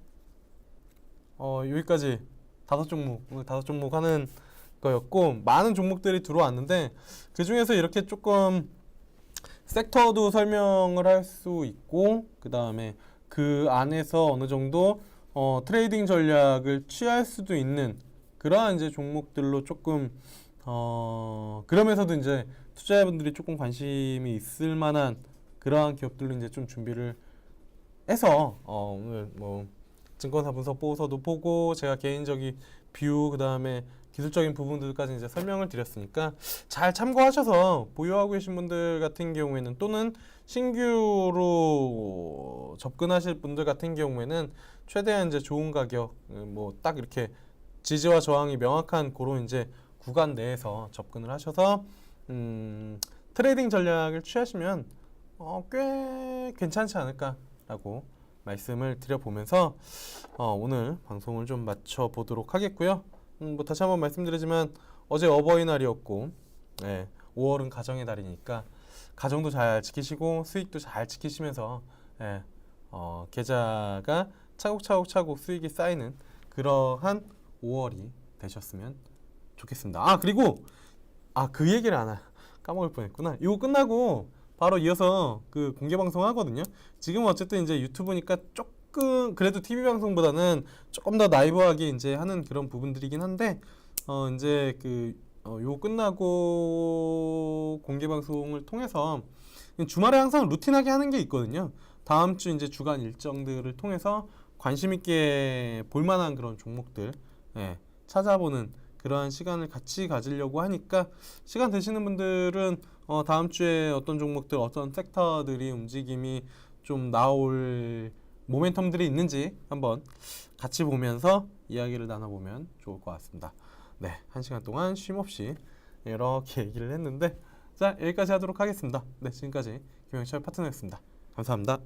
여기까지 오늘 5종목 하는 거였고, 많은 종목들이 들어왔는데 그 중에서 이렇게 조금 섹터도 설명을 할 수 있고, 그 다음에 그 안에서 어느 정도 트레이딩 전략을 취할 수도 있는 그러한 이제 종목들로 조금 그러면서도 이제 투자자분들이 조금 관심이 있을 만한 그러한 기업들로 이제 좀 준비를 해서 오늘 뭐 증권사 분석 보고서도 보고 제가 개인적인 뷰, 그 다음에 기술적인 부분들까지 이제 설명을 드렸으니까 잘 참고하셔서 보유하고 계신 분들 같은 경우에는, 또는 신규로 접근하실 분들 같은 경우에는 최대한 이제 좋은 가격, 뭐 딱 이렇게 지지와 저항이 명확한 그런 이제 구간 내에서 접근을 하셔서 트레이딩 전략을 취하시면 꽤 괜찮지 않을까라고 말씀을 드려보면서 오늘 방송을 좀 마쳐 보도록 하겠고요. 뭐 다시 한번 말씀드리지만 어제 어버이날이었고, 5월은 가정의 달이니까 가정도 잘 지키시고 수익도 잘 지키시면서 계좌가 차곡차곡 수익이 쌓이는 그러한 5월이 되셨으면 좋겠습니다. 그리고 그 얘기를 안 까먹을 뻔했구나. 이거 끝나고 바로 이어서 그 공개 방송 하거든요. 지금 어쨌든 이제 유튜브니까 조금 그래도 TV 방송보다는 조금 더 라이브하게 이제 하는 그런 부분들이긴 한데, 이제 요 끝나고 공개 방송을 통해서 주말에 항상 루틴하게 하는 게 있거든요. 다음 주 이제 주간 일정들을 통해서 관심 있게 볼만한 그런 종목들 찾아보는 그러한 시간을 같이 가지려고 하니까, 시간 되시는 분들은 다음 주에 어떤 종목들, 어떤 섹터들이 움직임이 좀 나올 모멘텀들이 있는지 한번 같이 보면서 이야기를 나눠보면 좋을 것 같습니다. 네, 1시간 동안 쉼없이 이렇게 얘기를 했는데, 자, 여기까지 하도록 하겠습니다. 네, 지금까지 김영철 파트너였습니다. 감사합니다.